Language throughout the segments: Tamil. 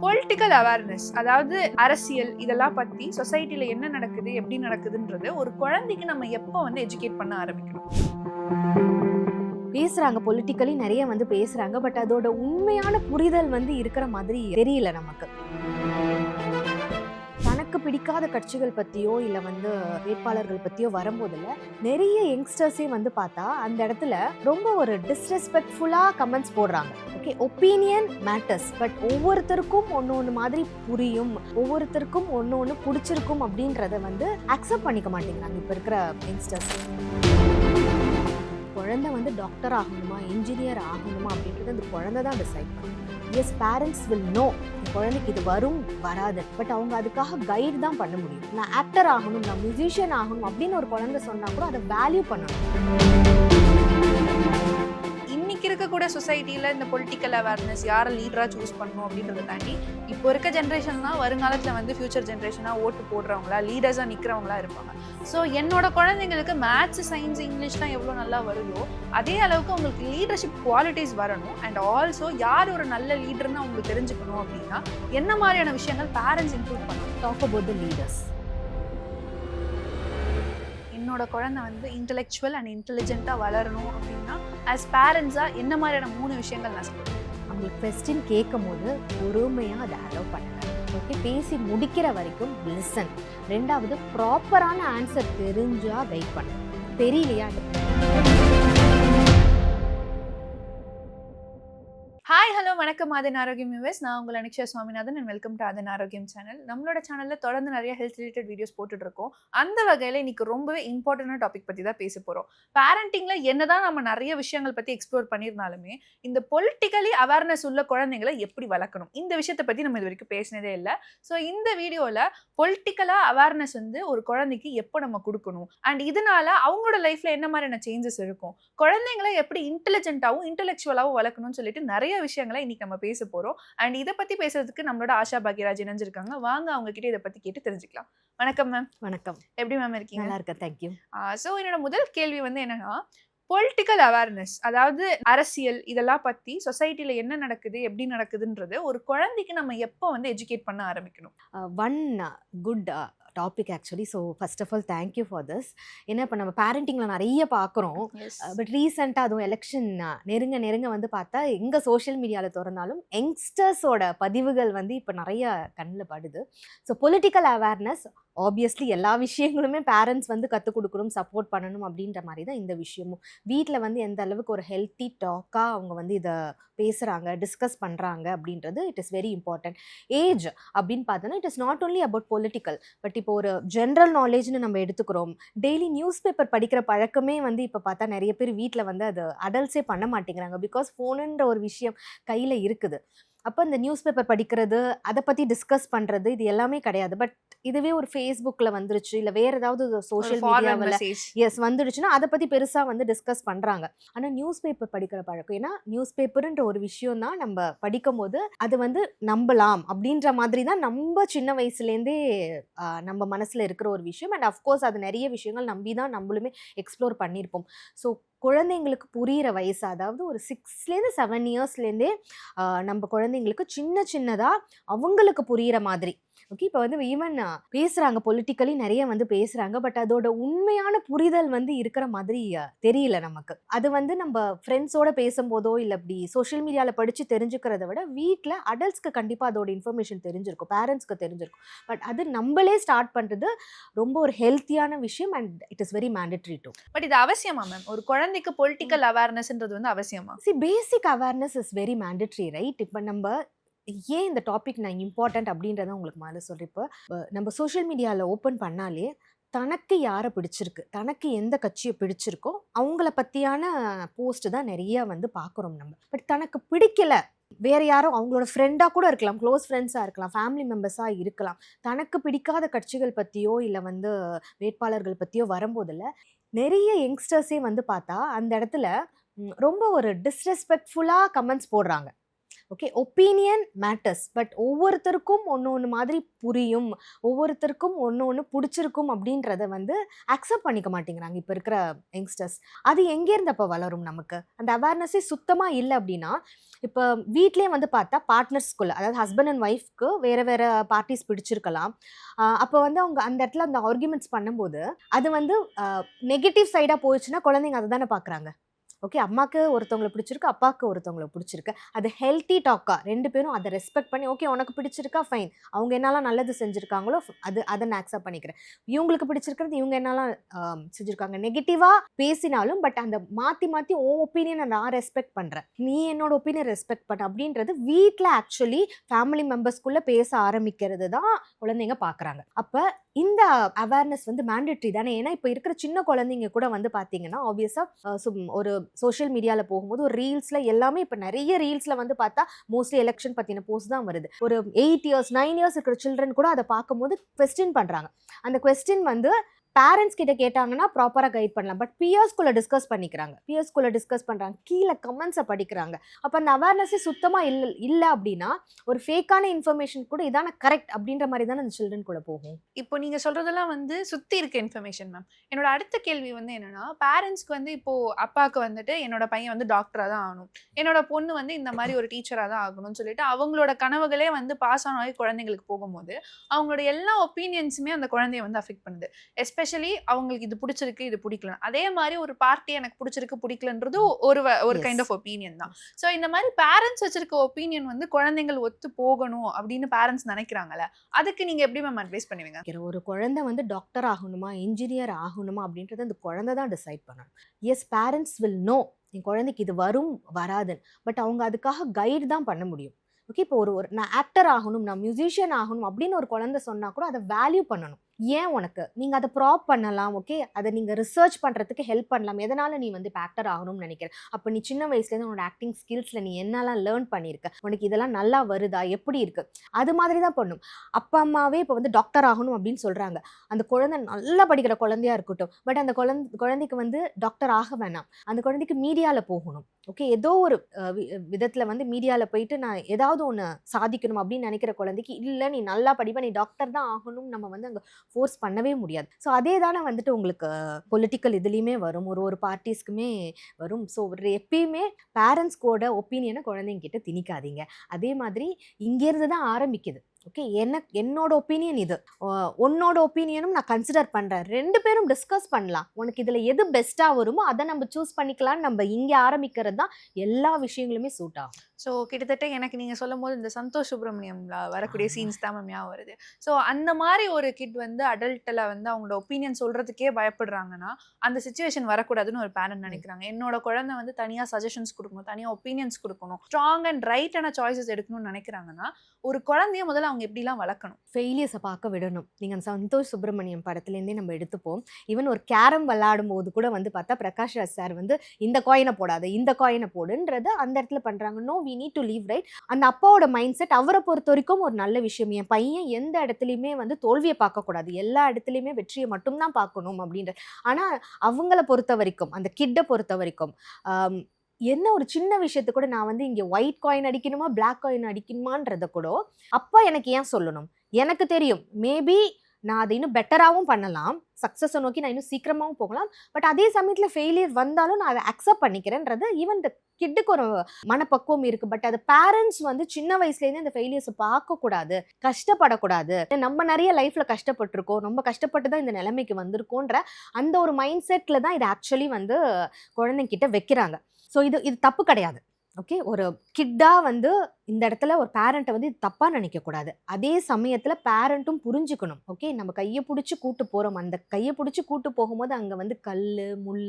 பொலிட்டிக்கல் அவேர்னஸ், அதாவது அரசியல் இதெல்லாம் பத்தி சொசைட்டில என்ன நடக்குது, எப்படி நடக்குதுன்றது ஒரு குழந்தைக்கு நம்ம எப்போ எஜுகேட் பண்ண ஆரம்பிக்கணும்? பேசுறாங்க, பொலிட்டிக்கலி நிறைய பேசுறாங்க. பட் அதோட உண்மையான புரிதல் இருக்கிற மாதிரி தெரியல நமக்கு. தனக்கு பிடிக்காத கட்சிகள் பத்தியோ இல்ல வேட்பாளர்கள் பத்தியோ வரும்போதுல நிறைய யங்ஸ்டர்ஸே பார்த்தா அந்த இடத்துல ரொம்ப ஒரு டிஸ்ரெஸ்பெக்ட்ஃபுல்லா கமெண்ட்ஸ் போடுறாங்க. ஓகே, ஒப்பீனியன் மேட்டர்ஸ், பட் ஒவ்வொருத்தருக்கும் ஒன்னு மாதிரி புரியும், ஒவ்வொருத்தருக்கும் ஒன்னு பிடிச்சிருக்கும் அப்படின்றத அக்செப்ட் பண்ணிக்க மாட்டேங்கிறாங்க இப்ப இருக்கிற யங்ஸ்டர்ஸ். குழந்தை டாக்டர் ஆகணுமா, இன்ஜினியர் ஆகணுமா அப்படின்றது அந்த குழந்தை தான் டிசைட் பண்ணும். எஸ், பேரண்ட்ஸ் வில் நோ குழந்தைக்கு இது வரும் வராது, பட் அவங்க அதுக்காக கைட் தான் பண்ண முடியும். நான் ஆக்டர் ஆகணும், நான் மியூசிஷியன் ஆகணும் அப்படின்னு ஒரு குழந்தை சொன்னா கூட அதை வேல்யூ பண்ணணும். இன்னைக்கு இருக்கக்கூட சொசைட்டில இந்த பொலிட்டிக்கல் அவேர்னஸ் யாரை லீடரா சூஸ் பண்ணணும் அப்படின்றத தாண்டி இப்போ இருக்க ஜென்ரேஷன் தான் வருங்காலத்துல ஃபியூச்சர் ஜென்ரேஷனா ஓட்டு போடுறவங்களா லீடர்ஸா நிக்கிறவங்களா இருப்பாங்க. ஸோ என்னோட குழந்தைங்களுக்கு மேத்ஸ், சயின்ஸ், இங்கிலீஷ்லாம் எவ்வளோ நல்லா வருதோ அதே அளவுக்கு அவங்களுக்கு லீடர்ஷிப் குவாலிட்டிஸ் வரணும். அண்ட் ஆல்சோ யார் ஒரு நல்ல லீடர்னு அவங்களுக்கு தெரிஞ்சுக்கணும் அப்படின்னா என்ன மாதிரியான விஷயங்கள் பேரண்ட்ஸ் இன்க்ளூட் பண்ணணும்? Talk about the leaders. என்னோட குழந்தை இன்டெலெக்சுவல் அண்ட் இன்டெலிஜென்ட்டாக வளரணும் அப்படின்னா ஆஸ் பேரண்ட்ஸாக என்ன மாதிரியான 3 விஷயங்கள் நான் சொல்லுவேன்? அவங்களுக்கு கொஸ்டின் கேட்கும் போது பொறுமையாக அதை அலோவ் பண்ணுங்க. ஓகே, பேசி முடிக்கிற வரைக்கும் லிசன். 2வது, ப்ராப்பரான ஆன்சர் தெரிஞ்சா கைட் பண்ணுங்க, தெரியலையா. ஹாய், ஹலோ, வணக்கம். ஆதன் ஆரோக்கியம் வியூவர்ஸ். நான் உங்கள் அனிக்ஷா சுவாமிநாதன் அண்ட் வெல்கம் டு ஆதன் ஆரோக்கியம் சேனல். நம்மளோட சேனலில் தொடர்ந்து நிறைய ஹெல்த் ரிலேட்டட் வீடியோஸ் போட்டுட்டு இருக்கோம். அந்த வகையில் இன்னைக்கு ரொம்பவே இம்பார்ட்டன்டான டாபிக் பற்றி தான் பேச போகிறோம். பேரண்டிங்கில் என்னதான் நம்ம நிறைய விஷயங்கள் பற்றி எக்ஸ்ப்ளோர் பண்ணியிருந்தாலுமே இந்த பொலிட்டிக்கலி அவேர்னஸ் உள்ள குழந்தைங்களை எப்படி வளர்க்கணும், இந்த விஷயத்தை பற்றி நம்ம இது வரைக்கும் பேசினதே இல்லை. ஸோ இந்த வீடியோவில் பொலிட்டிக்கலாக அவேர்னஸ் ஒரு குழந்தைக்கு எப்போ நம்ம கொடுக்கணும், அண்ட் இதனால அவங்களோட லைஃப்பில் என்ன மாதிரியான சேஞ்சஸ் இருக்கும், குழந்தைங்களை எப்படி இன்டெலிஜென்ட்டாகவும் இன்டெலெக்சுவலாகவும் வளர்க்கணும்னு சொல்லிட்டு நிறைய விஷயங்களை இன்னைக்கு நம்ம பேச போறோம். அண்ட் இதை பத்தி பேசுறதுக்கு நம்மளோட ஆஷா பாக்யராஜ் இணைஞ்சிருக்காங்க. வாங்க அவங்க கிட்ட இதை பத்தி கேட்டு தெரிஞ்சுக்கலாம். வணக்கம் மேம். வணக்கம். எப்படி மேம் இருக்கீங்க? நல்லா இருக்கேன், தேங்க்யூ. ஸோ என்னோட முதல் கேள்வி என்னன்னா, பொலிட்டிக்கல் அவேர்னஸ், அதாவது அரசியல் இதெல்லாம் பத்தி சொசைட்டில என்ன நடக்குது, எப்படி நடக்குதுன்றது ஒரு குழந்தைக்கு நம்ம எப்போ எஜுகேட் பண்ண ஆரம்பிக்கணும்? One good topic actually. So first of all thank you for this. ஏன்னா இப்போ நம்ம பேரண்டிங்கில் நிறைய பார்க்குறோம். பட் ரீசெண்டாக அதுவும் எலெக்ஷன் நெருங்க நெருங்க பார்த்தா எங்கே சோஷியல் மீடியாவில் திறந்தாலும் யங்ஸ்டர்ஸோட பதிவுகள் இப்போ நிறைய கண்ணில் படுது. ஸோ பொலிட்டிக்கல் அவேர்னஸ் ஆப்வியஸ்லி எல்லா விஷயங்களுமே பேரண்ட்ஸ் கற்றுக் கொடுக்கணும், சப்போர்ட் பண்ணணும் அப்படின்ற மாதிரி தான் இந்த விஷயமும். வீட்டில் எந்த அளவுக்கு ஒரு ஹெல்த்தி டாக்காக அவங்க இதை பேசுகிறாங்க, டிஸ்கஸ் பண்ணுறாங்க அப்படின்றது it is very important. Age அப்படின்னு பார்த்தோன்னா it is not only about political, but இப்போ ஒரு ஜென்ரல் நாலேஜ்னு நம்ம எடுத்துக்கிறோம். டெய்லி நியூஸ் பேப்பர் படிக்கிற பழக்கமே இப்போ பார்த்தா நிறைய பேர் வீட்டில் அது அடல்ட்ஸே பண்ண மாட்டேங்கிறாங்க. பிகாஸ் ஃபோனுன்ற ஒரு விஷயம் கையில் இருக்குது. அப்போ இந்த நியூஸ் பேப்பர் படிக்கிறது, அதை பற்றி டிஸ்கஸ் பண்ணுறது, இது எல்லாமே கிடையாது. பட் இதுவே ஒரு ஃபேஸ்புக்கில் வந்துருச்சு, இல்லை வேறு ஏதாவது சோஷியல் மீடியாவில் எஸ் வந்துடுச்சுன்னா அதை பற்றி பெருசாக டிஸ்கஸ் பண்ணுறாங்க. ஆனால் நியூஸ் பேப்பர் படிக்கிற பழக்கம், ஏன்னா நியூஸ் பேப்பருன்ற ஒரு விஷயம் தான் நம்ம படிக்கும் போது அது நம்பலாம் அப்படின்ற மாதிரி தான் நம்ம சின்ன வயசுலேருந்தே நம்ம மனசில் இருக்கிற ஒரு விஷயம். அண்ட் அஃப்கோர்ஸ் அது நிறைய விஷயங்கள் நம்பி தான் நம்மளுமே எக்ஸ்ப்ளோர் பண்ணியிருப்போம். ஸோ குழந்தைங்களுக்கு புரிகிற வயசு, அதாவது ஒரு 6லேருந்து 7 இயர்ஸ்லேருந்தே நம்ம குழந்தைங்களுக்கு சின்னதாக அவங்களுக்கு புரிகிற மாதிரி. ஓகே, இப்போ ஈவன் பேசுகிறாங்க, பொலிட்டிக்கலி நிறைய பேசுகிறாங்க. பட் அதோட உண்மையான புரிதல் இருக்கிற மாதிரி தெரியல நமக்கு. அது நம்ம ஃப்ரெண்ட்ஸோட பேசும்போதோ இல்லை அப்படி சோஷியல் மீடியாவில் படித்து தெரிஞ்சுக்கிறத விட வீட்டில் அடல்ட்ஸ்க்கு கண்டிப்பாக அதோட இன்ஃபர்மேஷன் தெரிஞ்சிருக்கும், பேரண்ட்ஸ்க்கு தெரிஞ்சிருக்கும். பட் அது நம்மளே ஸ்டார்ட் பண்ணுறது ரொம்ப ஒரு ஹெல்த்தியான விஷயம். And it is very mandatory too. But இது அவசியமா மேம்? ஒரு குழந்தைக்கு பொலிட்டிக்கல் அவேர்னஸ்ன்றது அவசியமா? Basic awareness is very mandatory, right? இப்போ நம்ம ஏன் இந்த டாபிக் நான் இம்பார்ட்டன்ட் அப்படின்றத உங்களுக்கு மேலே சொல்கிறேன். இப்போ நம்ம சோஷியல் மீடியாவில் ஓப்பன் பண்ணாலே தனக்கு யாரை பிடிச்சிருக்கு, தனக்கு எந்த கட்சியை பிடிச்சிருக்கோ அவங்கள பற்றியான போஸ்ட் தான் நிறைய பார்க்குறோம் நம்ம. பட் தனக்கு பிடிக்கல, வேறு யாரும் அவங்களோட ஃப்ரெண்டாக கூட இருக்கலாம், க்ளோஸ் ஃப்ரெண்ட்ஸாக இருக்கலாம், ஃபேமிலி மெம்பர்ஸாக இருக்கலாம், தனக்கு பிடிக்காத கட்சிகள் பற்றியோ இல்லை வேட்பாளர்கள் பற்றியோ வரும்போதில் நிறைய யங்ஸ்டர்ஸே பார்த்தா அந்த இடத்துல ரொம்ப ஒரு டிஸ்ரெஸ்பெக்ட்ஃபுல்லாக கமெண்ட்ஸ் போடுறாங்க. Okay, opinion matters. பட் ஒவ்வொருத்தருக்கும் ஒன்று மாதிரி புரியும், ஒவ்வொருத்தருக்கும் ஒன்று பிடிச்சிருக்கும் அப்படின்றத வந்து அக்செப்ட் பண்ணிக்க மாட்டேங்கிறாங்க இப்போ இருக்கிற யங்ஸ்டர்ஸ். அது எங்கேருந்து அப்போ வளரும்? நமக்கு அந்த அவேர்னஸே சுத்தமாக இல்லை அப்படின்னா, இப்போ வீட்லேயே வந்து பார்த்தா பார்ட்னர்ஸ்குள்ள, அதாவது ஹஸ்பண்ட் அண்ட் ஒய்ஃப்க்கு வேறு வேறு பார்ட்டிஸ் பிடிச்சிருக்கலாம். அப்போ வந்து அவங்க அந்த இடத்துல அந்த ஆர்குமெண்ட்ஸ் பண்ணும்போது அது வந்து நெகட்டிவ் சைடாக போயிடுச்சுன்னா குழந்தைங்க அதை தானே பார்க்குறாங்க. ஓகே, அம்மாக்கு ஒருத்தவங்களை பிடிச்சிருக்கு, அப்பாவுக்கு ஒருத்தவங்களை பிடிச்சிருக்கு. அது ஹெல்த்தி டாக்கா, 2 பேரும் அதை ரெஸ்பெக்ட் பண்ணி, ஓகே உனக்கு பிடிச்சிருக்கா ஃபைன், அவங்க என்னெல்லாம் நல்லது செஞ்சுருக்காங்களோ அதை நான் அக்செப்ட் பண்ணிக்கிறேன். இவங்களுக்கு பிடிச்சிருக்கிறது இவங்க என்னெல்லாம் செஞ்சுருக்காங்க, நெகட்டிவாக பேசினாலும் பட் அந்த மாற்றி மாற்றி உன் ஒப்பீனியனை நான் ரெஸ்பெக்ட் பண்ணுறேன், நீ என்னோட ஒப்பீனியன் ரெஸ்பெக்ட் பண்ண அப்படின்றது வீட்டில் ஆக்சுவலி ஃபேமிலி மெம்பர்ஸ்குள்ளே பேச ஆரம்பிக்கிறது தான் குழந்தைங்க பார்க்குறாங்க. அப்போ இந்த அவேர்னஸ் வந்து மேண்டேட்ரி தானே. ஏன்னா இப்போ இருக்கிற சின்ன குழந்தைங்க கூட வந்து பார்த்தீங்கன்னா ஆப்வியஸாக ஒரு சோஷியல் மீடியாவில் போகும்போது ஒரு ரீல்ஸில் எல்லாமே இப்போ நிறைய ரீல்ஸில் வந்து பார்த்தா மோஸ்ட்லி எலெக்ஷன் பற்றின போஸ்ட் தான் வருது. ஒரு 8 இயர்ஸ் 9 இயர்ஸ் இருக்கிற சில்ட்ரன் கூட அதை பார்க்கும்போது கொஸ்டின் பண்ணுறாங்க. அந்த கொஸ்டின் வந்து பேரண்ட்ஸ் கிட்ட கேட்டாங்கன்னா ப்ராப்பராக கைட் பண்ணலாம். பட் பியர்ஸ்குள்ளே டிஸ்கஸ் பண்ணிக்கிறாங்க, பியர்ஸ்குள்ளே டிஸ்கஸ் பண்ணுறாங்க, கீழே கமெண்ட்ஸை படிக்கிறாங்க. அப்போ அந்த அவேர்னஸே சுத்தமாக இல்லை அப்படின்னா ஒரு ஃபேக்கான இன்ஃபர்மேஷன் கூட இதான கரெக்ட் அப்படின்ற மாதிரி தானே அந்த சில்ட்ரன் கூட போகும். இப்போ நீங்க சொல்றதெல்லாம் வந்து சுத்தி இருக்க இன்ஃபர்மேஷன் மேம். என்னோட அடுத்த கேள்வி வந்து என்னன்னா, பேரண்ட்ஸ்க்கு வந்து இப்போ அப்பாவுக்கு வந்துட்டு என்னோட பையன் வந்து டாக்டரா தான் ஆகணும், என்னோட பொண்ணு வந்து இந்த மாதிரி ஒரு டீச்சரா தான் ஆகணும்னு சொல்லிட்டு அவங்களோட கனவுகளே வந்து பாஸ் ஆன குழந்தைங்களுக்கு போகும்போது அவங்களோட எல்லா ஒப்பீனியன்ஸுமே அந்த குழந்தைய வந்து அஃபெக்ட் பண்ணுது. எஸ்பெஷலி அவங்களுக்கு இது பிடிச்சிருக்கு இது பிடிக்கல, அதே மாதிரி ஒரு பார்ட்டி எனக்கு பிடிச்சிருக்கு பிடிக்கலன்றது ஒரு கைண்ட் ஆஃப் ஒப்பீனியன் தான். ஸோ இந்த மாதிரி பேரண்ட்ஸ் வச்சிருக்க ஒப்பீனியன் வந்து குழந்தைகள் ஒத்து போகணும் அப்படின்னு பேரண்ட்ஸ் நினைக்கிறாங்கல்ல, அதுக்கு நீங்க எப்படி மேம் அட்வைஸ் பண்ணுவீங்க? ஒரு குழந்தை வந்து டாக்டர் ஆகணுமா இன்ஜினியர் ஆகணுமா அப்படின்றத அந்த குழந்தை தான் டிசைட் பண்ணணும். எஸ், பேரண்ட்ஸ் வில் நோ என் குழந்தைக்கு இது வரும் வராதுன்னு, பட் அவங்க அதுக்காக கைடு தான் பண்ண முடியும். ஓகே, இப்போ ஒரு நான் ஆக்டர் ஆகணும், நான் மியூசிஷியன் ஆகணும் அப்படின்னு ஒரு குழந்தை சொன்னா கூட அதை வேல்யூ பண்ணணும். ஏன் உனக்கு நீங்கள் அதை ப்ராப் பண்ணலாம், ஓகே, அதை நீங்கள் ரிசர்ச் பண்ணுறதுக்கு ஹெல்ப் பண்ணலாம். எதனால் நீ வந்து இப்போ ஆக்டர் ஆகணும்னு நினைக்கிறேன், அப்போ நீ சின்ன வயசுலேருந்து உன்னோட ஆக்டிங் ஸ்கில்ஸில் நீ என்னெல்லாம் லேர்ன் பண்ணியிருக்க, உனக்கு இதெல்லாம் நல்லா வருதா, எப்படி இருக்குது, அது மாதிரி தான் பண்ணும். அப்பா அம்மாவே இப்போ வந்து டாக்டர் ஆகணும் அப்படின்னு சொல்கிறாங்க, அந்த குழந்தை நல்லா படிக்கிற குழந்தையா இருக்கட்டும், பட் அந்த குழந்தைக்கு வந்து டாக்டர் ஆக வேணாம், அந்த குழந்தைக்கு மீடியாவில் போகணும். ஓகே, ஏதோ ஒரு விதத்தில் வந்து மீடியாவில் போயிட்டு நான் ஏதாவது ஒன்று சாதிக்கணும் அப்படின்னு நினைக்கிற குழந்தைக்கு இல்லை நீ நல்லா படிப்ப, நீ டாக்டர் தான் ஆகணும் நம்ம வந்து அங்கே ஃபோர்ஸ் பண்ணவே முடியாது. ஸோ அதே தானே வந்துட்டு உங்களுக்கு பொலிட்டிக்கல் இதுலேயுமே வரும், ஒரு பார்ட்டிஸ்க்குமே வரும். ஸோ எப்பயுமே பேரண்ட்ஸ்கோட ஒப்பீனியனை குழந்தைங்க கிட்ட திணிக்காதீங்க. அதே மாதிரி இங்கேருந்து தான் ஆரம்பிக்குது. ஓகே, என்னோட ஒப்பீனியன் இது, உன்னோட ஒப்பீனியனும் நான் கன்சிடர் பண்ணுறேன், 2 பேரும் டிஸ்கஸ் பண்ணலாம், உனக்கு இதில் எது பெஸ்ட்டாக வருமோ அதை நம்ம சூஸ் பண்ணிக்கலாம்னு நம்ம இங்கே ஆரம்பிக்கிறது தான் எல்லா விஷயங்களுமே சூட் ஆகும். ஸோ கிட்டத்தட்ட எனக்கு நீங்கள் சொல்லும் போது இந்த சந்தோஷ் சுப்ரமணியம்ல வரக்கூடிய சீன்ஸ் தான் மேம் ஞாபகம் வருது. ஸோ அந்த மாதிரி ஒரு கிட் வந்து அடல்ட்டில் வந்து அவங்களோட ஒப்பீனியன் சொல்கிறதுக்கே பயப்படுறாங்கன்னா அந்த சுச்சுவேஷன் வரக்கூடாதுன்னு ஒரு பேரண்ட் நினைக்கிறாங்க. என்னோட குழந்தை வந்து தனியாக சஜஷன்ஸ் கொடுக்கணும், தனியாக ஒப்பீனியன்ஸ் கொடுக்கணும், ஸ்ட்ராங் அண்ட் ரைட்டான சாய்ஸஸ் எடுக்கணும்னு நினைக்கிறாங்கன்னா ஒரு குழந்தைய முதல்ல அவங்க எப்படிலாம் வளர்க்கணும்? ஃபெயிலியர்ஸை பார்க்க விடணும். நீங்கள் அந்த சந்தோஷ் சுப்ரமணியம் படத்துலேருந்தே நம்ம எடுத்துப்போம். ஈவன் ஒரு கேரம் விளையாடும் போது கூட வந்து பார்த்தா பிரகாஷ் ராஜ் சார் வந்து இந்த காயினை போடாத இந்த காயினை போடுன்றது அந்த இடத்துல பண்ணுறாங்க. No, we need to leave right. அந்த அப்பாவோட மைண்ட் செட் அவரை பொறுத்த வரைக்கும் ஒரு நல்ல விஷயம், என் பையன் எந்த இடத்துலையுமே வந்து தோல்வியை பார்க்கக்கூடாது, எல்லா இடத்துலையுமே வெற்றியை மட்டும்தான் பார்க்கணும் அப்படின்ற. ஆனால் அவங்கள பொறுத்த வரைக்கும், அந்த கிட்டை பொறுத்த வரைக்கும் என்ன ஒரு சின்ன விஷயத்து கூட நான் வந்து இங்கே ஒயிட் காயின் அடிக்கணுமா பிளாக் காயின் அடிக்கணுமான்றத கூட அப்பா எனக்கு ஏன் சொல்லணும்? எனக்கு தெரியும், மேபி நான் அதை இன்னும் பெட்டராகவும் பண்ணலாம், சக்ஸஸை நோக்கி நான் இன்னும் சீக்கிரமாகவும் போகலாம், பட் அதே சமயத்தில் ஃபெயிலியர் வந்தாலும் நான் அதை அக்செப்ட் பண்ணிக்கிறேன்றது ஈவன் இந்த கிட்டுக்கு ஒரு மனப்பக்குவம் இருக்குது. பட் அது பேரண்ட்ஸ் வந்து சின்ன வயசுலேருந்து அந்த ஃபெயிலியர்ஸை பார்க்கக்கூடாது, கஷ்டப்படக்கூடாது. நம்ம நிறைய லைஃப்பில் கஷ்டப்பட்டிருக்கோம், ரொம்ப கஷ்டப்பட்டு தான் இந்த நிலைமைக்கு வந்திருக்கோன்ற அந்த ஒரு மைண்ட் செட்டில் தான் இது ஆக்சுவலி வந்து குழந்தைங்கிட்ட வைக்கிறாங்க. ஸோ இது தப்பு கிடையாது. ஓகே, ஒரு கிட்டாக வந்து இந்த இடத்துல ஒரு பேரண்ட்டை வந்து இது தப்பாக நினைக்கக்கூடாது. அதே சமயத்தில் பேரண்ட்டும் புரிஞ்சுக்கணும். ஓகே, நம்ம கையை பிடிச்சி கூட்டு போகிறோம், அந்த கையை பிடிச்சி கூட்டு போகும்போது அங்கே வந்து கல் முள்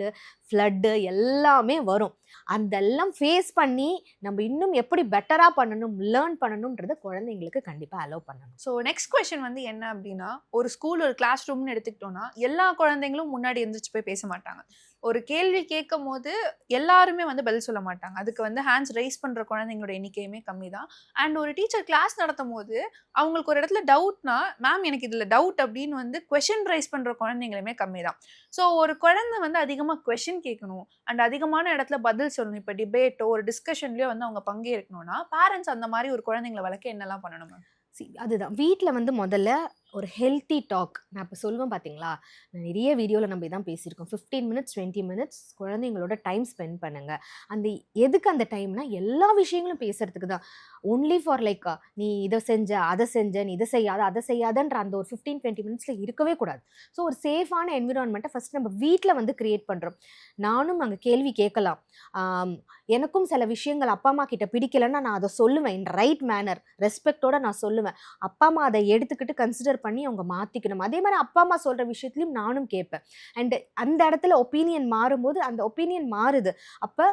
ஃப்ளட்டு எல்லாமே வரும். அதெல்லாம் ஃபேஸ் பண்ணி நம்ம இன்னும் எப்படி பெட்டராக பண்ணணும், லேர்ன் பண்ணணுன்றத குழந்தைங்களுக்கு கண்டிப்பாக அலோவ் பண்ணணும். ஸோ நெக்ஸ்ட் கொஸ்டின் வந்து என்ன அப்படின்னா, ஒரு ஸ்கூல் ஒரு கிளாஸ் ரூம்னு எடுத்துக்கிட்டோம்னா எல்லா குழந்தைங்களும் முன்னாடி எந்திரிச்சு போய் பேச மாட்டாங்க. ஒரு கேள்வி கேட்கும்போது எல்லாருமே வந்து பதில் சொல்ல மாட்டாங்க. அதுக்கு வந்து ஹேண்ட்ஸ் ரைஸ் பண்ற குழந்தைங்களோட எண்ணிக்கையுமே கம்மி தான். அண்ட் ஒரு டீச்சர் கிளாஸ் நடத்தும்போது, அவங்களுக்கு ஒரு இடத்துல டவுட்னா, மேம் எனக்கு இதுல டவுட் அப்படின்னு வந்து கொஸ்டின் ரைஸ் பண்ற குழந்தைங்களுமே கம்மி தான். ஸோ ஒரு குழந்தை வந்து அதிகமா கொஸ்டின் கேட்கணும். அண்ட் அதிகமான இடத்துல பதில் சொல்லணும். இப்ப டிபேட்டோ, ஒரு டிஸ்கஷன்லயோ வந்து அவங்க பங்கேற்கணும்னா, பேரண்ட்ஸ் அந்த மாரி ஒரு குழந்தைங்கள வளர்க்க என்னலாம் பண்ணணும் மேம்? அதுதான் வீட்ல வந்து முதல்ல ஒரு ஹெல்த்தி டாக் நான் இப்போ சொல்லுவேன் பார்த்தீங்களா, நான் நிறைய வீடியோவில் நம்ம இதான் பேசியிருக்கோம். 15 மினிட்ஸ் 20 மினிட்ஸ் குழந்தைங்களோட டைம் ஸ்பெண்ட் பண்ணுங்க. அந்த எதுக்கு அந்த டைம்னா எல்லா விஷயங்களும் பேசுறதுக்கு தான். ஒன்லி ஃபார் லைக் நீ இதை செஞ்ச அதை செஞ்ச நீ இதை செய்யாத அதை செய்யாதன்ற அந்த ஒரு 15-20 மினிட்ஸில் இருக்கவே கூடாது. ஸோ ஒரு சேஃபான என்விரான்மெண்ட்டை ஃபஸ்ட் நம்ம வீட்டில் வந்து கிரியேட் பண்ணுறோம். நானும் அங்கே கேள்வி கேட்கலாம். எனக்கும் சில விஷயங்கள் அப்பா அம்மா கிட்ட பிடிக்கலன்னா நான் அதை சொல்லுவேன். இன் ரைட் மேனர் ரெஸ்பெக்டோட நான் சொல்லுவேன். அப்பா அம்மா அதை எடுத்துக்கிட்டு கன்சிடர் பண்ணி அவங்க மாற்றிக்கணும். அதே மாதிரி அப்பா அம்மா சொல்கிற விஷயத்துலையும் நானும் கேட்பேன். அண்ட் அந்த இடத்துல ஒப்பீனியன் மாறும்போது அந்த ஒப்பீனியன் மாறுது. அப்போ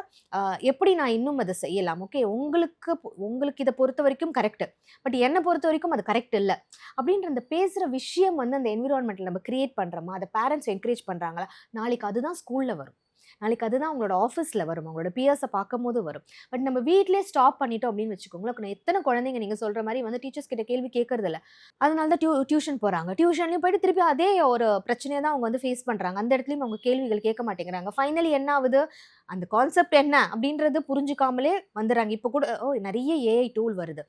எப்படி நான் இன்னும் அதை செய்யலாம்? ஓகே, உங்களுக்கு இதை பொறுத்த வரைக்கும் கரெக்டு, பட் என்னை பொறுத்த வரைக்கும் அது கரெக்ட் இல்லை அப்படின்ற அந்த பேசுகிற விஷயம் வந்து அந்த என்விரான்மெண்ட்டில் நம்ம கிரியேட் பண்ணுறோமா, அதை பேரண்ட்ஸ் என்கரேஜ் பண்ணுறாங்களா, நாளைக்கு அதுதான் ஸ்கூலில் வரும், நாளைக்கு அதுதான் அவங்களோட ஆஃபீஸில் வரும், அவங்களோட பியர்ஸை பார்க்கும் போது வரும். பட் நம்ம வீட்லேயே ஸ்டாப் பண்ணிட்டோம் அப்படின்னு வச்சுக்கோங்களேன். எத்தனை குழந்தைங்க நீங்கள் சொல்கிற மாதிரி வந்து டீச்சர்ஸ் கிட்ட கேள்வி கேட்கறது இல்லை. அதனால தான் டியூஷன் போகிறாங்க. டியூஷன்லையும் போயிட்டு திருப்பி அதே ஒரு பிரச்சனையை தான் அவங்க வந்து ஃபேஸ் பண்ணுறாங்க. அந்த இடத்துலையும் அவங்க கேள்விகள் கேட்க மாட்டேங்கிறாங்க. ஃபைனலி என்ன ஆகுது, அந்த கான்செப்ட் என்ன அப்படின்றது புரிஞ்சுக்காமலே வந்துடுறாங்க. இப்போ கூட நிறைய ஏஐ டூல் வருது.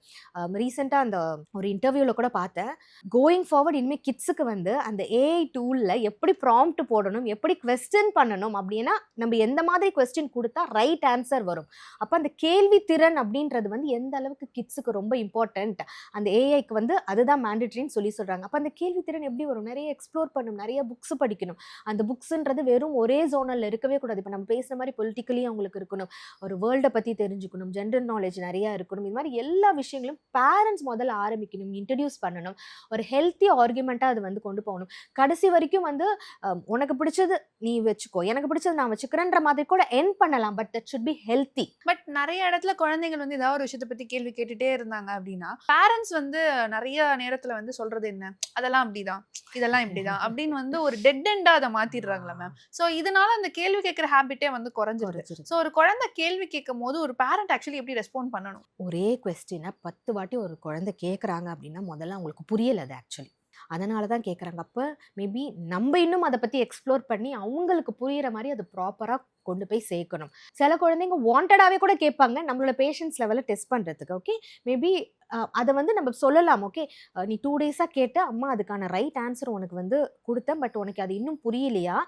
ரீசெண்டாக அந்த ஒரு இன்டர்வியூவில் கூட பார்த்தேன். கோயிங் ஃபார்வர்ட் இனிமேல் கிட்ஸுக்கு வந்து அந்த ஏஐ டூலில் எப்படி ப்ராம்ப்ட் போடணும், எப்படி கொஸ்டின் பண்ணணும் அப்படின்னா நம்ம எந்த மாதிரி கொஸ்டின் கொடுத்தா ரைட் ஆன்சர் வரும். அப்போ அந்த கேள்வி திறன் அப்படின்றது வந்து எந்த அளவுக்கு கிட்ஸுக்கு ரொம்ப இம்பார்ட்டன்ட், அந்த ஏஐக்கு வந்து அதுதான் மேண்டட்ரின்னு சொல்கிறாங்க. அப்போ அந்த கேள்வி திறன் எப்படி வரும்? நிறைய எக்ஸ்ப்ளோர் பண்ணணும், நிறைய புக்ஸ் படிக்கணும். அந்த புக்ஸுன்றது வெறும் ஒரே ஜோனலில் இருக்கவே கூடாது. இப்போ நம்ம பேசுகிற மாதிரி பொலிட்டிக்கலி அவங்களுக்கு இருக்கணும், ஒரு வேர்ல்டை பற்றி தெரிஞ்சுக்கணும், ஜென்ரல் நாலேஜ் நிறையா இருக்கணும். இது மாதிரி எல்லா விஷயங்களும் பேரண்ட்ஸ் முதல்ல ஆரம்பிக்கணும், இன்ட்ரடியூஸ் பண்ணணும். ஒரு ஹெல்த்தி ஆர்குமெண்ட்டாக அது வந்து கொண்டு போகணும். கடைசி வரைக்கும் வந்து உனக்கு பிடிச்சது நீ வச்சுக்கோ, எனக்கு பிடிச்சது நான் வச்சுக்கிறேன்ற மாதிரி கூட எண்ட் பண்ணலாம். But that should be healthy. But நிறைய இடத்துல குழந்தைகள் வந்து ஏதாவது ஒரு விஷயத்தை பத்தி கேள்வி கேட்டுட்டே இருந்தாங்க அப்படின்னா, பேரண்ட்ஸ் வந்து நிறைய நேரத்துல வந்து சொல்றது என்ன, அதெல்லாம் அப்படிதான், இதெல்லாம் இப்படிதான் அப்படின்னு வந்து ஒரு டெட் எண்டா அதை மாத்திடுறாங்களா மேம்? சோ இதனால அந்த கேள்வி கேட்கிற ஹேபிட்டே வந்து குறைஞ்சிருது. சோ ஒரு குழந்தை கேள்வி கேட்கும் போது ஒரு பேரண்ட் ஆக்சுவலி எப்படி ரெஸ்பாண்ட் பண்ணணும்? ஒரே கொஸ்டினை 10 வாட்டி ஒரு குழந்தை கேட்குறாங்க அப்படின்னா முதல்ல அவங்களுக்கு புரியல அது ஆக்சுவலி. அதனால தான் கேட்குறாங்க. அப்போ மேபி நம்ம இன்னும் அதை பற்றி எக்ஸ்ப்ளோர் பண்ணி அவங்களுக்கு புரிகிற மாதிரி அது ப்ராப்பராக கொண்டு போய் சேர்க்கணும். சில குழந்தைங்க வாண்டடாகவே கூட கேட்பாங்க நம்மளோட பேஷன்ஸ் லெவலை டெஸ்ட் பண்ணுறதுக்கு. ஓகே, மேபி அதை வந்து நம்ம சொல்லலாம். ஓகே, நீ 2 டேஸாக கேட்ட அம்மா அதுக்கான ரைட் ஆன்சர் உனக்கு வந்து கொடுத்தேன், பட் உனக்கு அது இன்னும் புரியலையா,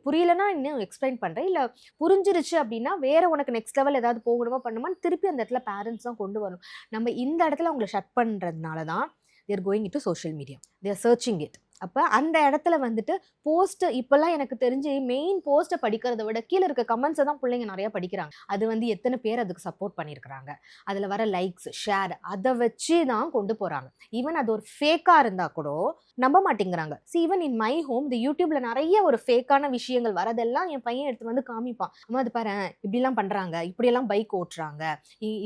புரியலைன்னா இன்னும் எக்ஸ்பிளைன் பண்ணுறேன், இல்லை புரிஞ்சிருச்சு அப்படின்னா வேறு உனக்கு நெக்ஸ்ட் லெவல் ஏதாவது போகணுமா பண்ணுமான்னு திருப்பி அந்த இடத்துல பேரண்ட்ஸ் தான் கொண்டு வரணும். நம்ம இந்த இடத்துல அவங்களை ஷட் பண்ணுறதுனால தான் they are going into social media, they are searching it. அப்போ அந்த இடத்துல வந்துட்டு போஸ்ட் இப்போல்லாம் எனக்கு தெரிஞ்சு மெயின் போஸ்ட்டை படிக்கிறத விட கீழே இருக்க கமெண்ட்ஸை தான் பிள்ளைங்க நிறையா படிக்கிறாங்க. அது வந்து எத்தனை பேர் அதுக்கு சப்போர்ட் பண்ணியிருக்கிறாங்க, அதில் வர லைக்ஸ் ஷேர் அதை வச்சு தான் கொண்டு போகிறாங்க. ஈவன் அது ஒரு ஃபேக்காக இருந்தால் கூட நம்ப மாட்டேங்கிறாங்க. ஈவன் இன் மை ஹோம் இந்த யூடியூப்ல நிறைய ஒரு ஃபேக்கான விஷயங்கள் வரதெல்லாம் என் பையன் எடுத்து வந்து காமிப்பான். அம்மா அது பாரு இப்படிலாம் பண்ணுறாங்க, இப்படியெல்லாம் பைக் ஓட்டுறாங்க,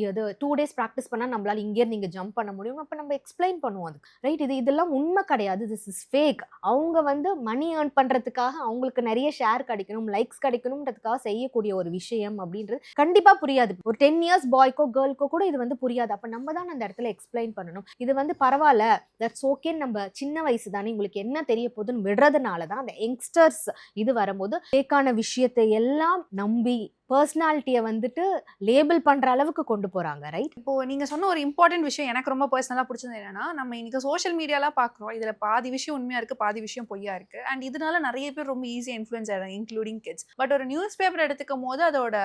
இது 2 டேஸ் ப்ராக்டிஸ் பண்ணால் நம்மளால இங்கேருந்து இங்கே ஜம்ப் பண்ண முடியும். அப்போ நம்ம எக்ஸ்பிளைன் பண்ணுவோம் அது ரைட், இதெல்லாம் உண்மை கிடையாது, திஸ் இஸ் ஃபேக். அவங்க வந்து மணி ஏர்ன் பண்றதுக்காக அவங்களுக்கு நிறைய ஷேர் கிடைக்கணும், லைக்ஸ் கிடைக்கணும்ன்றதுக்காக செய்யக்கூடிய ஒரு விஷயம் அப்படின்றது கண்டிப்பா புரியாது. ஒரு 10 இயர்ஸ் பாய்க்கோ கேர்ள்க்கோ கூட இது வந்து புரியாது. அப்ப நம்ம தான் அந்த இடத்துல எக்ஸ்பிளைன் பண்ணணும். இது வந்து பரவாயில்ல, தட்ஸ் ஓகே, நம்ம சின்ன வயசு தானே, உங்களுக்கு என்ன தெரிய போகுதுன்னு விடுறதுனால தான் அந்த யங்ஸ்டர்ஸ் இது வரும்போது ஃபேக்கான விஷயத்தை எல்லாம் நம்பி பர்சனாலிட்டியை வந்துட்டு லேபிள் பண்ற அளவுக்கு கொண்டு போறாங்க. ரைட், இப்போ நீங்க சொன்ன ஒரு இம்பார்ட்டன்ட் விஷயம் எனக்கு ரொம்ப பர்சனலா பிடிச்சது என்னன்னா, நம்ம இன்னைக்கு சோஷியல் மீடியாலாம் பாக்குறோம், இதுல பாதி விஷயம் உண்மையா இருக்கு, பாதி விஷயம் பொய்யா இருக்கு. அண்ட் இதனால நிறைய பேர் ரொம்ப ஈஸியா இன்ஃப்ளூயன்ஸ் ஆயிடுறாங்க, இன்க்ளூடிங் கிட்ஸ். பட் ஒரு நியூஸ் பேப்பர் எடுத்துக்கும் போது அதோட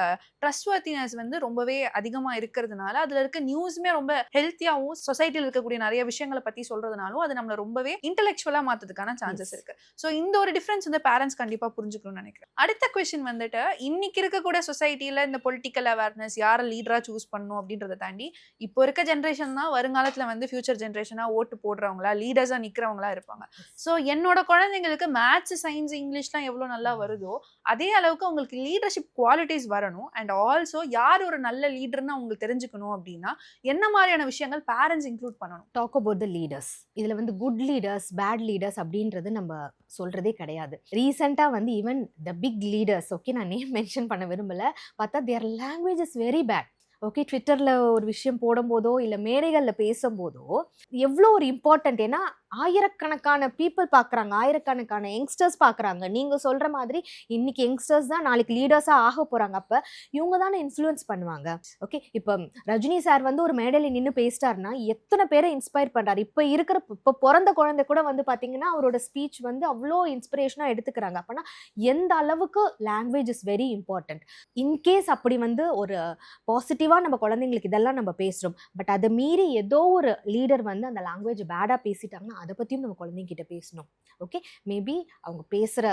ட்ரஸ்ட்வர்த்தினஸ் வந்து ரொம்பவே அதிகமா இருக்கிறதுனால அதுல இருக்க நியூஸுமே ரொம்ப ஹெல்த்தியாவும் சொசைட்டியில் இருக்கக்கூடிய நிறைய விஷயங்களை பத்தி சொல்றதுனாலும் அது நம்மள ரொம்பவே இன்டெலெக்சுவலா மாத்ததுக்கான சான்சஸ் இருக்கு. ஸோ இந்த ஒரு டிஃபரன்ஸ் வந்து பேரண்ட்ஸ் கண்டிப்பா புரிஞ்சுக்கணும்னு நினைக்கிறேன். அடுத்த கொஸ்டின் வந்துட்டு, இன்னைக்கு இருக்கக்கூடிய சொசைட்டில இந்த பொலிட்டிக்கல் அவேர்னஸ் யாரை லீடரா சூஸ் பண்ணணும் அப்படின்றத தாண்டி இப்போ இருக்க ஜென்ரேஷன் தான் வருங்காலத்துல வந்து ஃபியூச்சர் ஜென்ரேஷனா ஓட்டு போடுறவங்களா லீடர்ஸா நிக்கிறவங்களா இருப்பாங்க. ஸோ என்னோட குழந்தைங்களுக்கு மேத்ஸ், சயின்ஸ், இங்கிலீஷ்லாம் எவ்வளோ நல்லா வருதோ அதே அளவுக்கு அவங்களுக்கு லீடர்ஷிப் குவாலிட்டிஸ் வரணும். அண்ட் ஆல்சோ யார் ஒரு நல்ல லீடர்னு அவங்களுக்கு தெரிஞ்சுக்கணும் அப்படின்னா என்ன மாதிரியான விஷயங்கள் பேரண்ட்ஸ் இன்க்ளூட் பண்ணணும்? Talk about the leaders. இதுல வந்து குட் லீடர்ஸ், பேட் லீடர்ஸ் அப்படின்றது நம்ம சொல்றதே கிடையாது. ரீசெண்டா வந்து even the big leaders, okay, நான் நேம் மென்ஷன் பண்ண விரும்பல, பார்த்தா their language is very bad. Okay, ட்விட்டர்ல ஒரு விஷயம் போடும்போதோ இல்ல மேடைகள்ல பேசும்போதோ எவ்வளோ ஒரு இம்பார்ட்டன்ட். ஏன்னா ஆயிரக்கணக்கான பீப்புள் பார்க்குறாங்க, ஆயிரக்கணக்கான யங்ஸ்டர்ஸ் பார்க்குறாங்க. நீங்கள் சொல்கிற மாதிரி இன்னைக்கு யங்ஸ்டர்ஸ் தான் நாளைக்கு லீடர்ஸாக ஆக போகிறாங்க. அப்போ இவங்க தானே இன்ஃப்ளூயன்ஸ் பண்ணுவாங்க. ஓகே, இப்போ ரஜினி சார் வந்து ஒரு மேடையில் நின்று பேசிட்டாருன்னா எத்தனை பேரை இன்ஸ்பயர் பண்ணுறாரு. இப்போ பிறந்த குழந்தை கூட வந்து பார்த்தீங்கன்னா அவரோட ஸ்பீச் வந்து அவ்வளோ இன்ஸ்பிரேஷனாக எடுத்துக்கிறாங்க. அப்போனா எந்த அளவுக்கு language is very important. In case அப்படி வந்து ஒரு பாசிட்டிவாக நம்ம குழந்தைங்களுக்கு இதெல்லாம் நம்ம பேசுகிறோம், பட் அதை மீறி ஏதோ ஒரு லீடர் வந்து அந்த லாங்குவேஜ் பேடாக பேசிட்டாங்கன்னா அதை பற்றியும் நம்ம குழந்தைங்கிட்ட பேசணும். ஓகே, மேபி அவங்க பேசுகிற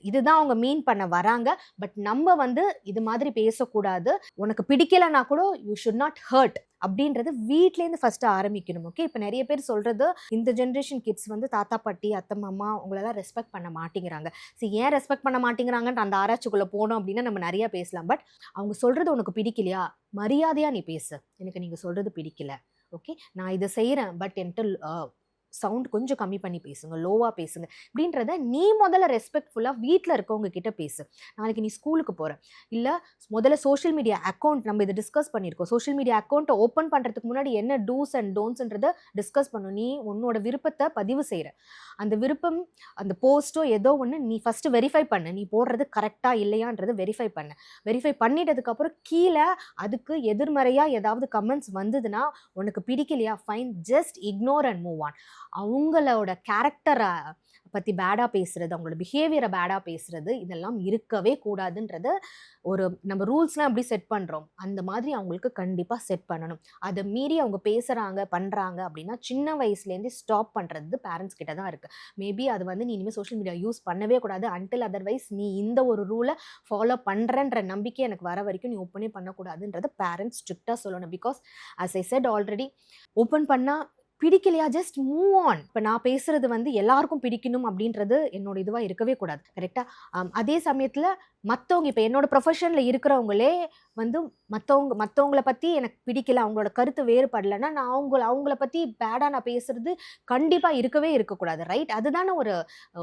இதுதான் அவங்க மீன் பண்ண வராங்க, பட் நம்ம வந்து இது மாதிரி பேசக்கூடாது. உனக்கு பிடிக்கலைன்னா கூட யூ ஷுட் நாட் ஹர்ட் அப்படின்றது வீட்லேருந்து ஃபர்ஸ்ட் ஆரம்பிக்கணும். ஓகே, இப்போ நிறைய பேர் சொல்றது இந்த ஜென்ரேஷன் கிட்ஸ் வந்து தாத்தா பாட்டி அத்தை மாமா உங்களெல்லாம் ரெஸ்பெக்ட் பண்ண மாட்டேங்கிறாங்க. சரி, ஏன் ரெஸ்பெக்ட் பண்ண மாட்டேங்கிறாங்கன்ற அந்த ஆராய்ச்சிக்குள்ளே போனோம் அப்படின்னா நம்ம நிறைய பேசலாம். பட் அவங்க சொல்றது உனக்கு பிடிக்கலையா, மரியாதையா நீ பேசு. எனக்கு நீங்க சொல்றது பிடிக்கல, ஓகே, நான் இதை செய்கிறேன், பட் என்கிட்ட சவுண்ட் கொஞ்சம் கம்மி பண்ணி பேசுங்க, லோவாக பேசுங்க அப்படின்றத நீ முதல்ல ரெஸ்பெக்ட்ஃபுல்லாக வீட்டில் இருக்கவங்க கிட்ட பேசு. நாளைக்கு நீ ஸ்கூலுக்கு போகிற, இல்லை முதல்ல சோஷியல் மீடியா அக்கௌண்ட், நம்ம இதை டிஸ்கஸ் பண்ணியிருக்கோம், சோஷியல் மீடியா அக்கௌண்ட்டை ஓப்பன் பண்ணுறதுக்கு முன்னாடி என்ன டூஸ் அண்ட் டோன்ட்ஸ்ன்றதை டிஸ்கஸ் பண்ணணும். நீ உன்னோட விருப்பத்தை பதிவு செய்கிற அந்த விருப்பம், அந்த போஸ்ட்டோ ஏதோ ஒன்று நீ ஃபஸ்ட்டு வெரிஃபை பண்ணு. நீ போடுறது கரெக்டாக இல்லையான்றதை வெரிஃபை பண்ணு. வெரிஃபை பண்ணிட்டதுக்கப்புறம் கீழே அதுக்கு எதிர்மறையாக ஏதாவது கமெண்ட்ஸ் வந்ததுன்னா உனக்கு பிடிக்கலையா, fine, just ignore and move on. அவங்களோட கேரக்டரை பற்றி பேடாக பேசுறது, அவங்களோட பிஹேவியரை பேடாக பேசுறது, இதெல்லாம் இருக்கவே கூடாதுன்றது ஒரு நம்ம ரூல்ஸ்லாம் எப்படி செட் பண்ணுறோம் அந்த மாதிரி அவங்களுக்கு கண்டிப்பாக செட் பண்ணணும். அதை மீறி அவங்க பேசுகிறாங்க பண்ணுறாங்க அப்படின்னா சின்ன வயசுலேருந்தே ஸ்டாப் பண்ணுறது பேரண்ட்ஸ் கிட்ட தான் இருக்குது. மேபி அது வந்து நீ இனிமேல் சோஷியல் மீடியா யூஸ் பண்ணவே கூடாது, அன்டில் அதர்வைஸ் நீ இந்த ஒரு ரூலை ஃபாலோ பண்ணுறன்ற நம்பிக்கை எனக்கு வர வரைக்கும் நீ ஓப்பனே பண்ணக்கூடாதுன்றதை பேரண்ட்ஸ் ஸ்ட்ரிக்டாக சொல்லணும். Because as I said already, open பண்ணால் பிடிக்கலையா, ஜஸ்ட் மூவ் ஆன். இப்போ நான் பேசுறது வந்து எல்லாருக்கும் பிடிக்கணும் அப்படின்றது என்னோட இதுவாக இருக்கவே கூடாது, கரெக்டாக? அதே சமயத்தில் மற்றவங்க, இப்போ என்னோட ப்ரொஃபஷனில் இருக்கிறவங்களே வந்து மற்றவங்களை பற்றி எனக்கு பிடிக்கல, அவங்களோட கருத்து வேறுபடலைன்னா நான் அவங்கள பற்றி பேடாக நான் பேசுறது கண்டிப்பாக இருக்கவே இருக்கக்கூடாது, ரைட்? அதுதானே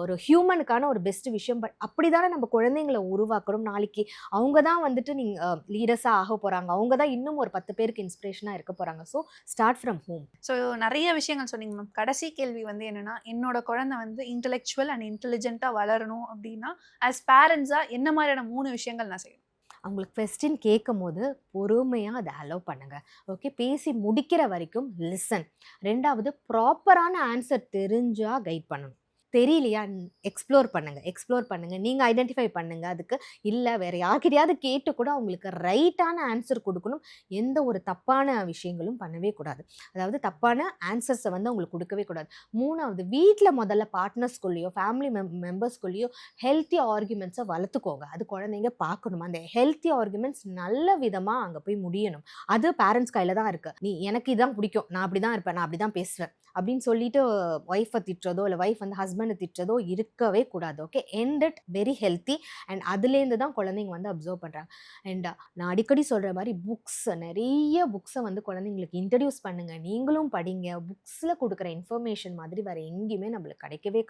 ஒரு ஹியூமனுக்கான ஒரு பெஸ்ட் விஷயம். பட் அப்படி தானே நம்ம குழந்தைங்களை உருவாக்கணும். நாளைக்கு அவங்க தான் வந்துட்டு நீங்கள் லீடர்ஸாக ஆக போகிறாங்க, அவங்க தான் இன்னும் ஒரு 10 பேருக்கு இன்ஸ்பிரேஷனாக இருக்க போகிறாங்க. So start from home. So நிறைய விஷயங்கள் சொன்னீங்க மேம். கடைசி கேள்வி வந்து என்னன்னா, என்னோட குழந்தை வந்து இன்டெலெக்சுவல் அண்ட் இன்டெலிஜென்ட்டாக வளரணும் அப்படின்னா ஆஸ் பேரண்ட்ஸாக என்ன மாதிரியான 3 விஷயங்கள் நான் செய்யணும்? அவங்களுக்கு கொஸ்டின் கேட்கும் போது பொறுமையாக அதை அலோவ் பண்ணுங்கள். ஓகே, பேசி முடிக்கிற வரைக்கும் லிசன். 2வது, ப்ராப்பரான ஆன்சர் தெரிஞ்சால் கைட் பண்ணணும். தெரியலையா, எக்ஸ்ப்ளோர் பண்ணுங்கள், நீங்கள் ஐடென்டிஃபை பண்ணுங்கள். அதுக்கு இல்லை வேறு யார்கிட்டையாவது கேட்டு கூட அவங்களுக்கு ரைட்டான ஆன்சர் கொடுக்கணும். எந்த ஒரு தப்பான விஷயங்களும் பண்ணவே கூடாது. அதாவது தப்பான ஆன்சர்ஸை வந்து அவங்களுக்கு கொடுக்கவே கூடாது. 3வது, வீட்டில் முதல்ல பார்ட்னர்ஸ்குள்ளேயோ ஃபேமிலி மெம்பர்ஸ்குள்ளேயோ ஹெல்த்தி ஆர்குமெண்ட்ஸை வளர்த்துக்கோங்க. அது குழந்தைங்க பார்க்கணும். அந்த ஹெல்த்தி ஆர்குமெண்ட்ஸ் நல்ல விதமாக அங்கே போய் முடியணும். அது பேரண்ட்ஸ் கையில் தான் இருக்குது. நீ எனக்கு இதான் பிடிக்கும், நான் அப்படி தான் இருப்பேன், நான் அப்படி தான் பேசுவேன் அப்படின்னு சொல்லிட்டு ஒய்ஃபை திட்டுறதோ இல்லை ஒய்ஃப் வந்து ஹஸ்பண்டை திட்டுறதோ இருக்கவே கூடாது. Okay, end it very healthy. And அதுலேருந்து தான் குழந்தைங்க வந்து அப்சர்வ் பண்ணுறாங்க. அண்ட் நான் அடிக்கடி சொல்கிற மாதிரி நிறைய புக்ஸை வந்து குழந்தைங்களுக்கு இன்ட்ரடியூஸ் பண்ணுங்கள். நீங்களும் படிங்க. புக்ஸில் கொடுக்குற இன்ஃபர்மேஷன் மாதிரி வேறு எங்கேயுமே நம்மளுக்கு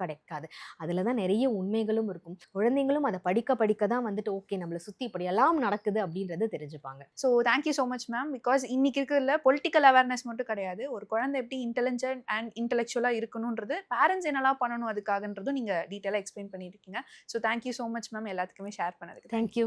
கிடைக்காது. அதில் தான் நிறைய உண்மைகளும் இருக்கும். குழந்தைங்களும் அதை படிக்க தான் வந்துட்டு ஓகே நம்மளை சுற்றி இப்படியெல்லாம் நடக்குது அப்படின்றது தெரிஞ்சுப்பாங்க. So thank you so much ma'am. Because இன்னைக்கு இருக்கிறதுல பொலிட்டிக்கல் அவேர்னஸ் மட்டும் கிடையாது, ஒரு குழந்தை எப்படி இன்டெலிஜென்ட் அண்ட் இன்டெலெக்சுவலாக இருக்கணுன்றது பேரண்ட்ஸ் என்னெல்லாம் பண்ணணும் அதுக்காகன்றதும் நீங்கள் டீட்டெயிலாக எக்ஸ்பிளைன் பண்ணியிருக்கீங்க. So thank you so much ma'am எல்லாத்துக்குமே ஷேர் பண்ணதுக்கு. தேங்க்யூ.